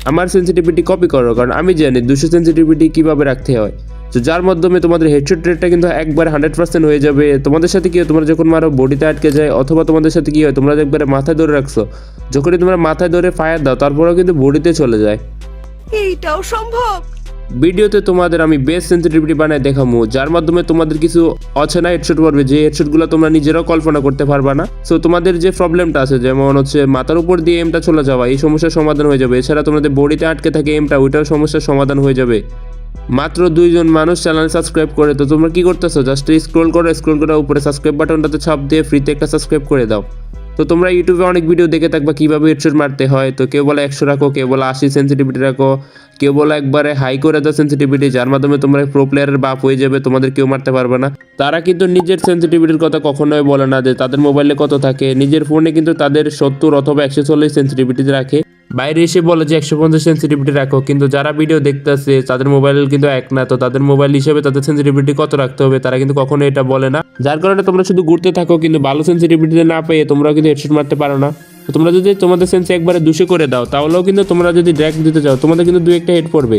আমার sensitivity copy করো, কারণ আমি জানি 200 সেন্সিটিভিটি কীভাবে রাখতে হয়। তো যার মাধ্যমে তোমাদের হেডশট রেটটা কিন্তু একবার 100% হয়ে যাবে। তোমাদের সাথে কী হয়, তোমরা যখন মারো বডিতে আটকে যায়, অথবা তোমাদের সাথে কী হয়, তোমরা একবারে মাথায় ধরে রাখছো, যখনই তোমরা মাথায় ধরে ফায়ার দাও তারপরেও কিন্তু বডিতে চলে যায়। এইটাও সম্ভব? ভিডিওতে তোমাদের আমি বেস্ট সেন্সিটিভিটি বানায় দেখাবো, যার মাধ্যমে তোমাদের কিছু অচেনা হেডশট পড়বে, যে হেডশটগুলো তোমরা নিজেরাও কল্পনা করতে পারবা না। সো তোমাদের যে প্রবলেমটা আছে, যেমন হচ্ছে মাথার উপর দিয়ে এমটা চলে যাওয়া, এই সমস্যার সমাধান হয়ে যাবে। এছাড়া তোমাদের বডিতে আটকে থাকে এমটা, ওইটার সমস্যার সমাধান হয়ে যাবে। মাত্র 2 জন মানুষ চ্যানেল সাবস্ক্রাইব করে। তো তোমরা কি করতেছো, জাস্ট স্ক্রল করে উপরে সাবস্ক্রাইব বাটনটাতে চাপ দিয়ে ফ্রিতে একটা সাবস্ক্রাইব করে দাও। তো তোমরা ইউটিউবে অনেক ভিডিও দেখে থাকবা কীভাবে হেডশট মারতে হয়। তো কেউ বলে 100 রাখো, কেউ বলে 80 সেন্সিটিভিটি রাখো, কেউ বলে একবারে হাই করে দাও সেন্সিটিভিটি, যার মাধ্যমে তোমরা প্রো প্লেয়ারের বাপ হয়ে যাবে, তোমাদের কেউ মারতে পারবে না। তারা কিন্তু নিজের সেন্সিটিভিটির কথা কখনোই বলে না যে তাদের মোবাইলে কত থাকে। নিজের ফোনে কিন্তু তাদের 70 অথবা 140 সেন্সিটিভিটি রাখে। বাইরে এসে বলে যে 150 সেন্সিটিভিটি রাখো, কিন্তু যারা ভিডিও দেখতেছে তাদের মোবাইল কিন্তু এক না। তো তাদের মোবাইল হিসেবে তাদের সেন্সিটিভিটি কত রাখতে হবে তারা কিন্তু কখনো এটা বলে না, যার কারণে তোমরা শুধু ঘুরতে থাকো, কিন্তু ভালো সেন্সিটিভিটিতে না পেয়ে তোমরা কিন্তু হেডশট মারতে পারো না। তো তোমরা যদি তোমাদের সেন্স একবারে 200 করে দাও, তাহলেও কিন্তু তোমরা যদি ড্র্যাগ দিতে চাও, তোমাদের কিন্তু 2-1টা হেড পড়বে।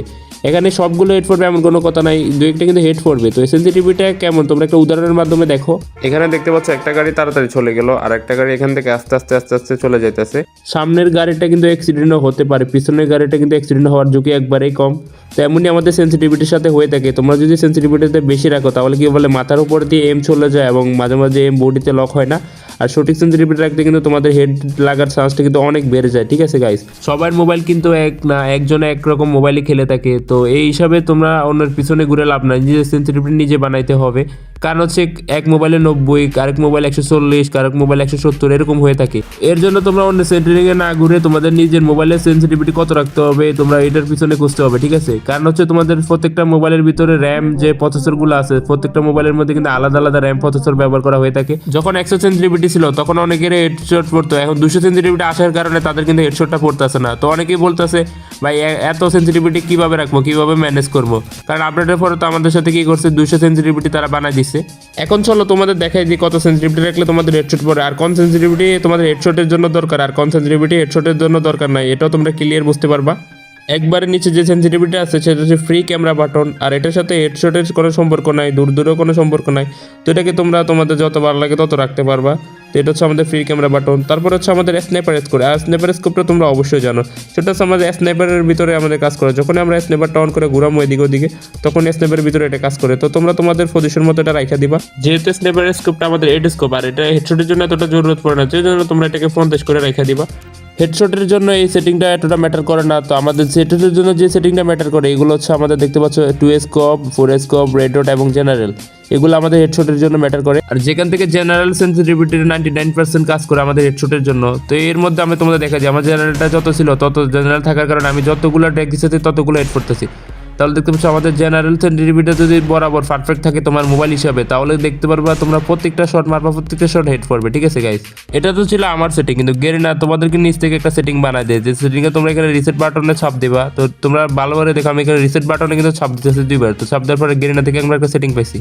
এখানে সবগুলো হেড পড়বে এমন কোনো কথা নাই, 2-1টা কিন্তু হেড পড়বে। তো এই সেন্সিটিভিটিটা কেমন তোমরা একটা উদাহরণের মাধ্যমে দেখো। এখানে দেখতে পাচ্ছ একটা গাড়ি তাড়াতাড়ি চলে গেল, আর একটা গাড়ি এখান থেকে আস্তে আস্তে চলে যাইতেছে। সামনের গাড়িটা কিন্তু অ্যাক্সিডেন্টও হতে পারে, পিছনের গাড়িটা কিন্তু অ্যাক্সিডেন্ট হওয়ার ঝুঁকি একবারেই কম। তো এমনই আমাদের সেন্সিটিভিটির সাথে হয়ে থাকে। তোমরা যদি সেন্সিটিভিটিতে বেশি রাখো, তাহলে কি বলে মাথার উপর দিয়ে এম চলে যায় এবং মাঝে মাঝে এম বডিতে লক হয় না। আর সঠিক সেন্সিটিভিটি রাখতে কিন্তু তোমাদের হেড লাগার চান্সটা কিন্তু অনেক বেড়ে যায়। ঠিক আছে গাইস, সবার মোবাইল কিন্তু এক না, একজনে একরকম মোবাইলে খেলে থাকে। তো এই হিসাবে তোমরা অন্যের পিছনে ঘুরে লাভ নাই, নিজের সেন্সিটিভিটি নিজে বানাইতে হবে। কারণ হচ্ছে এক মোবাইলে 90, আরেক মোবাইল 140, আরেক মোবাইল 170 এরকম হয়ে থাকে। এর জন্য তোমরা অন্য সেটিংয়ে না ঘুরে তোমাদের নিজের মোবাইলের সেন্সিটিভিটি কত রাখতে হবে তোমরা এটার পিছনে খুঁজতে হবে। ঠিক আছে, কারণ হচ্ছে তোমাদের প্রত্যেকটা মোবাইলের ভিতরে র্যাম যে প্রসেসরগুলো আছে, প্রত্যেকটা মোবাইলের মধ্যে কিন্তু আলাদা আলাদা র্যাম প্রসেসর ব্যবহার করা হয়ে থাকে। যখন 100 সেন্সিটিভিটি ছিল তখন অনেকের হেডশট পড়তো, এখন 200 সেন্সিটিভিটি আসার কারণে তাদের কিন্তু হেডশটটা পড়তেছে না। তো অনেকেই বলতেছে ভাই এত সেন্সিটিভিটি কিভাবে রাখবো, কিভাবে ম্যানেজ করবো, কারণ আপডেটের পরে তো আমাদের সাথে কি করছে 200 সেন্সিটিভিটি তারা বানাই দিচ্ছে। এখন চলো তোমাদের দেখাই যে কত সেন্সিটিভিটি রাখলে তোমাদের হেডশট পড়ে, আর কোন সেন্সিটিভিটি তোমাদের হেডশটের জন্য দরকার, আর কোন সেন্সিটিভিটি হেডশটের জন্য দরকার নাই, এটাও তোমরা ক্লিয়ার বুঝতে পারবা। একবারে নিচে যে সেন্সিটিভিটি আছে সেটা হচ্ছে ফ্রি ক্যামেরা বাটন, আর এটার সাথে হেডশটের কোনো সম্পর্ক নাই, দূরেও কোনো সম্পর্ক নাই। তো এটাকে তোমরা তোমাদের যত ভালো লাগে তত রাখতে পারবা। তো এটা হচ্ছে আমাদের ফ্রি ক্যামেরা বাটন। তারপর হচ্ছে আমাদের স্নাইপার স্কোপ, আর স্নাইপার স্কোপটা তোমরা অবশ্যই জানো, সেটা হচ্ছে আমাদের স্নাইপারের ভিতরে আমাদের কাজ করে। যখন আমরা স্নাইপারটা অন করে ঘুরামো এদিকে ওদিকে, তখন স্নাইপারের ভিতরে এটা কাজ করে। তো তোমরা তোমাদের পজিশন মতো এটা রাখা দিবা। যেহেতু স্নাইপার স্কোপটা আমাদের এড স্কোপ, আর এটা হেডশটের জন্য এতটা জরুরত পড়ে না, যে জন্য তোমরা এটাকে 50 করে রাখা দিবা। হেডশটের জন্য এই সেটিংটা এতটা ম্যাটার করে না। তো আমাদের সেটের জন্য যে সেটিংটা ম্যাটার করে এগুলো হচ্ছে আমাদের দেখতে পাচ্ছ 2 স্কোপ, 4 স্কোপ, রেড ডট এবং জেনারেল, এগুলো আমাদের হেডশটের জন্য ম্যাটার করে। আর যেখান থেকে জেনারেল সেন্সিটিভিটির 99% কাজ করে আমাদের হেডশটের জন্য। তো এর মধ্যে আমি তোমাদের দেখা যায় আমার জেনারেলটা যত ছিল তত জেনারেল থাকার কারণে আমি যতগুলো ট্যাগ দিচ্ছি ততগুলো হেড করতেছি। তাহলে দেখতে পাচ্ছ আমাদের জেনারেল সেন্সিটিভিটি যদি বরাবর পারফেক্ট থাকে তোমার মোবাইল হিসাবে, তাহলে দেখতে পারবা তোমরা প্রত্যেকটা শট মারবা, প্রত্যেকটা শট হেড পড়বে। ঠিক আছে গাইস, এটা তো ছিল আমার সেটিং, কিন্তু গেরিনা তোমাদেরকে নিচ থেকে একটা সেটিং বানায় দেয়, যে সেটিংয়ে তোমরা এখানে রিসেট বাটনে ছাপ দিবা। তো তোমরা ভালোভাবে দেখো আমি এখানে রিসেট বাটনে কিন্তু ছাপ দিতেছি 2বার। তো ছাপ দেওয়ার পরে গেরিনা থেকে আমরা একটা সেটিং পাইছি,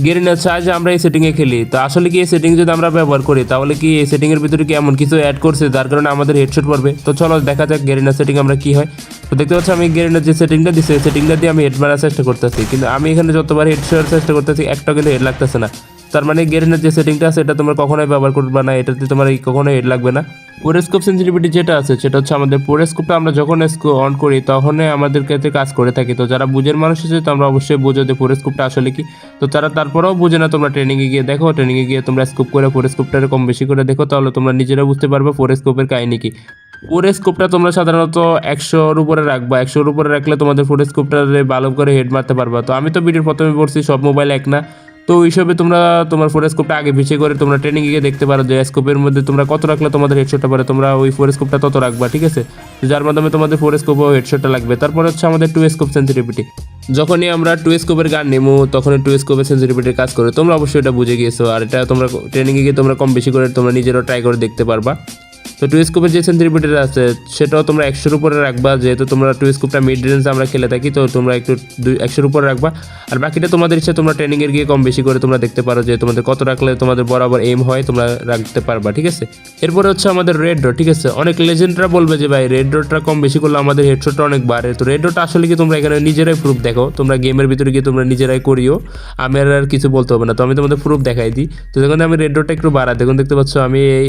গেরিনা চায় যে আমরা এই সেটিংয়ে খেলি। তো আসলে কি এই সেটিং যদি আমরা ব্যবহার করি, তাহলে কি এই সেটিংয়ের ভিতরে কি এমন কিছু অ্যাড করছে যার কারণে আমাদের হেডশট পড়বে? তো চলো দেখা যাক গেরিনা সেটিং আমরা কি হয়। তো দেখতে পাচ্ছ আমি গেরিনার যে সেটিংটা দিচ্ছি, এই সেটিংটা দিয়ে আমি হেড মারার চেষ্টা করতেছি, কিন্তু আমি এখানে যতবার হেড শোয়ার চেষ্টা করতেছি একটা কিন্তু হেড লাগতেছে না। তার মানে গেরিনার যে সেটিংটা আছে এটা তোমরা কখনোই ব্যবহার করবে না, এটাতে তোমার কখনোই হেড লাগবে না। পোরেস্কোপ সেন্সিটিভিটি যেটা আছে সেটা হচ্ছে আমাদের পোরেস্কোপটা আমরা যখন অন করি তখনই আমাদের কাছে কাজ করে থাকি। তো যারা বুঝের মানুষ আছে তো আমরা অবশ্যই বুঝো যে পোরেস্কোপটা আসলে কি। তো যারা তারপরেও বুঝে না তোমরা ট্রেনিংয়ে গিয়ে দেখো, ট্রেনিংয়ে গিয়ে তোমরা স্কোপ করে পোরেস্কোপটা কম বেশি করে দেখো, তাহলে তোমরা নিজেরা বুঝতে পারবে পোরেস্কোপের কাহিনী কি। পোরেস্কোপটা তোমরা সাধারণত 100-র উপরে রাখবা, 100-র উপরে রাখলে তোমাদের পোরেস্কোপটা ভালো করে হেড মারতে পারবা। তো আমি তো ভিডিওর প্রথমে বলছি সব মোবাইল এক না, তো ওই হিসাবে তোমরা তোমার ফোরেস্কোপটা আগে পিছিয়ে করে তোমরা ট্রেনিং গিয়ে দেখতে পারো যে স্কোপের মধ্যে তোমরা কত রাখলে তোমাদের হেডশটটা পারে, তোমরা ওই ফোরেস্কোপটা তত রাখবা। ঠিক আছে, যার মাধ্যমে তোমাদের ফোরেস্কোপ ও হেডশটটা লাগবে। তারপর হচ্ছে আমাদের 2 স্কোপ সেন্সিটিভিটি, যখনই আমরা 2 স্কোপের গান নেবো তখনই 2 স্কোপের সেন্সিটিভিটির কাজ করে, তোমরা অবশ্যই এটা বুঝে গিয়েছো। আর এটা তোমরা ট্রেনিংয়ে গিয়ে তোমরা কম বেশি করে তোমরা নিজেরাও ট্রাই করে দেখতে পারবা। তো টু স্কোপের যে সেন্সিটিভিটি আছে সেটাও তোমরা 100-এর উপরে রাখবা, যেহেতু তোমরা টু স্কোপটা মিড রেঞ্জ আমরা খেলে থাকি, তো তোমরা একটু 100-এর উপরে রাখবা। আর বাকিটা তোমাদের ইচ্ছে, তোমরা ট্রেনিংয়ের গিয়ে কম বেশি করে তোমরা দেখতে পারো যে তোমাদের কত রাখলে তোমাদের বরাবর এইম হয়, তোমরা রাখতে পারবা, ঠিক আছে। এরপরে হচ্ছে আমাদের রেড ডট, ঠিক আছে। অনেক লেজেন্ডরা বলবে যে ভাই রেড ডটটা কম বেশি করলে আমাদের হেডশটটা অনেক বাড়ে। তো রেড ডটটা আসলে কি তোমরা এখানে নিজেরাই প্রুফ দেখো, তোমরা গেমের ভিতরে গিয়ে তোমরা নিজেরাই করিও, আমি আর কিছু বলতে হবে না। তো আমি তোমাদের প্রুফ দেখাই দিই। তো যখন আমি রেড ডটটা একটু বাড়াই, দেখুন দেখতে পাচ্ছ আমি এই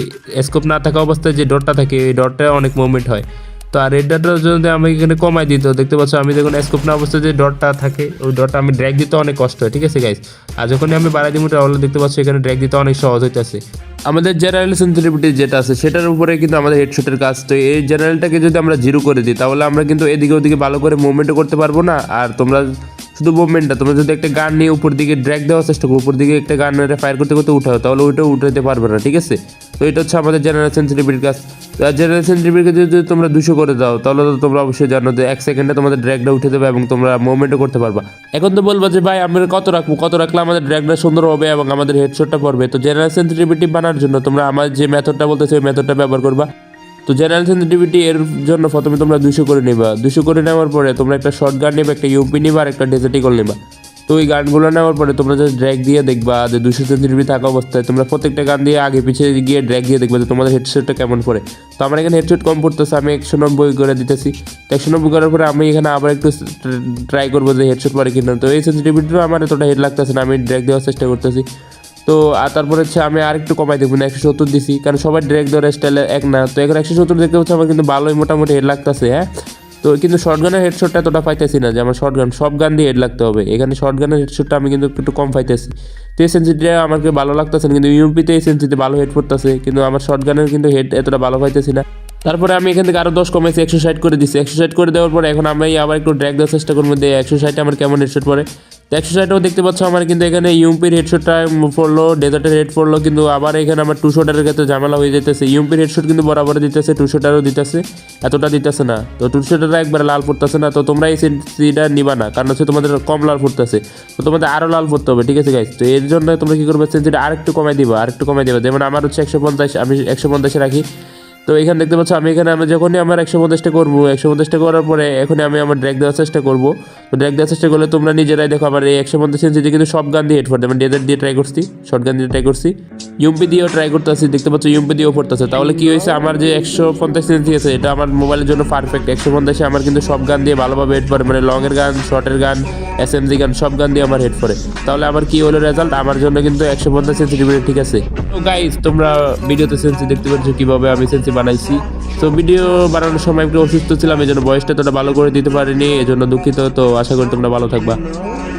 স্কোপ না থাকা অবস্থায় যে ডটটা থাকে এই ডটটা অনেক মুভমেন্ট হয়। তো আর রেড ডটটা যদি আমি এখানে কমাই দিই, তো দেখতে পাচ্ছ আমি যখন স্কোপ না অবস্থায় যে ডটটা থাকে ওই ডটটা আমি ড্র্যাগ দিতে অনেক কষ্ট হয়, ঠিক আছে গাইস। আর যখনই আমি বাড়াই দিই তাহলে দেখতে পাচ্ছ এখানে ড্র্যাগ দিতে অনেক সহজ হইতেছে। আমাদের জেনারেল সেন্সিটিভিটি যেটা আছে সেটার উপরে কিন্তু আমাদের হেডশটের কাজ। তো এই জেনারেলটাকে যদি আমরা 0 করে দিই তাহলে আমরা কিন্তু এদিকে ওদিকে ভালো করে মুভমেন্টও করতে পারবো না। আর তোমরা শুধু মুভমেন্টটা, তোমরা যদি একটা গান নিয়ে উপর দিকে ড্র্যাগ দেওয়ার চেষ্টা করো, উপর দিকে একটা গান ফায়ার করতে করতে উঠাও, তাহলে ওইটাও উঠাতে পারবে না, ঠিক আছে। তো এটা হচ্ছে আমাদের জেনারেল সেন্সিটিভিটির কাজ। জেনারেল সেন্সিটিভিটি যদি তোমরা 200 করে দাও তাহলে তো তোমরা অবশ্যই জানো যে 1 সেকেন্ডে তোমাদের ড্র্যাগটা উঠে দেবে এবং তোমরা মুভমেন্টও করতে পারবা। এখন তো বলবো যে ভাই আমরা কত রাখবো, কত রাখলে আমাদের ড্র্যাগটা সুন্দর হবে এবং আমাদের হেডশটটা পড়বে। তো জেনারেল সেন্সিটিভিটি বানার জন্য তোমরা আমার যে মেথডটা বলতেছে ওই মেথডটা ব্যবহার করবা। তো জেনারেল সেন্সিটিভিটি এর জন্য প্রথমে তোমরা 200 করে নেবা। 200 করে নেওয়ার পরে তোমরা একটা শর্ট গান নেবে, একটা ইউপি নেবা আর একটা ডেজার্ট ইগল নেবা। তো ওই গানগুলো নেওয়ার পরে তোমরা জাস্ট ড্র্যাগ দিয়ে দেখবা যে 200 সেন্সিটিভিটি থাকা অবস্থায় তোমরা প্রত্যেকটা গান দিয়ে আগে পিছিয়ে গিয়ে ড্র্যাগ দিয়ে দেখবা যে তোমাদের হেডশটটা কেমন পড়ে। তো আমার এখানে হেডশট কম পড়তেছে, আমি 190 করে দিতেছি। তো 190 করার পরে আমি এখানে আবার একটু ট্রাই করবো যে হেডশট পড়ে কিনা। তো এই সেন্সিটিভিটিও আমার এতটা হেড লাগতেছে না, আমি ড্র্যাগ দেওয়ার চেষ্টা করতেছি। তো আর তারপরে হচ্ছে আমি আরেকটু কমাই দেখবো না, 170 দিছি, কারণ সবাই ড্র্যাগ দেওয়ার স্টাইলে এক না। তো এখন 170 দেখতে হচ্ছে আমার কিন্তু ভালোই মোটামুটি হেড লাগতেছে, হ্যাঁ। তো কিন্তু শর্টগানের হেডশটটা এতটা পাইতেছি না যে আমার শর্টগান সব গান দিয়ে হেড লাগতে হবে। এখানে শর্টগানের হেডশটটা আমি কিন্তু একটু কম পাইতেছি। তো এই সেন্সিটিভিটা আমাকে ভালো লাগতেছে না, কিন্তু ইউপিতে এই সেন্সিটিভিতে ভালো হেড পড়তেছে, কিন্তু আমার শর্টগানের কিন্তু হেড এতটা ভালো পাইতেছি না। তারপরে আমি এখান থেকে আরও 10 কমাইছি, 160 করে দিচ্ছি। 160 করে দেওয়ার পরে এখন আমি আবার একটু ড্র্যাগ দেওয়ার চেষ্টা করবো যে 160 আমার কেমন হেডশট পড়ে। তো 160ও দেখতে পাচ্ছ আমার কিন্তু এখানে ইউপির হেডশটটা পড়লো, ডেজার্টের হেড পড়লো, কিন্তু আবার এখানে আমার 200টার ক্ষেত্রে ঝামেলা হয়ে যেতেছে। ইউপির হেডশট কিন্তু বরাবর দিতেছে, 200টারও দিতেছে, এতটা দিতেছে না। তো 200টার একবার লাল পড়তেছে না। তো তোমরা এই সেন্সিটা নিবা না, কারণ হচ্ছে তোমাদের কম লাল পড়তেছে, তো তোমাদের আরও লাল পড়তে হবে, ঠিক আছে গাইস। তো এর জন্য তোমরা কী করবে, সেন্সিটা আরেকটু কমাই দিবা, যেমন আমার হচ্ছে 150, আমি 150 রাখি। তো এখানে দেখতে পাচ্ছ আমি যখনই আমার 150টা করবো, 150টা করার পরে এখনই আমি আমার ড্র্যাগ দেওয়ার চেষ্টা করবো। তো ড্র্যাগ দেওয়ার চেষ্টা করলে তোমরা নিজেরাই দেখো আমার এই 150 সেন্সিতে কিন্তু সব গান দিয়ে হেড পড়তে, আমি ডেজার্ট দিয়ে ট্রাই করছি, শর্ট গান দিয়ে ট্রাই করছি, ইউপি দিয়েও ট্রাই করতেছি, দেখতে পাচ্ছ ইউপি দিয়েও পড়তেছে। তাহলে কি হয়েছে, আমার যে 150 সেন্সি আছে এটা আমার মোবাইলের জন্য পারফেক্ট। 150 আমার কিন্তু সব গান দিয়ে ভালোভাবে হেড পড়ে, মানে লংয়ের গান, শর্টের গান, এসএমজি গান সব গান দিয়ে আমার হেড পড়ে। তাহলে আমার কি হলো রেজাল্ট, আমার জন্য কিন্তু 150 সেন্সিটিভিটি ঠিক আছে। তো গাইস তোমরা ভিডিওতে সেন্সি দেখতে পাচ্ছ কীভাবে আমি সেন্সি বানাইছি। তো ভিডিও বানানোর সময় একটু অসুস্থ ছিলাম, এই জন্য ভয়েসটা তোটা ভালো করে দিতে পারিনি, এজন্য দুঃখিত। তো আশা করি তোমরা ভালো থাকবা।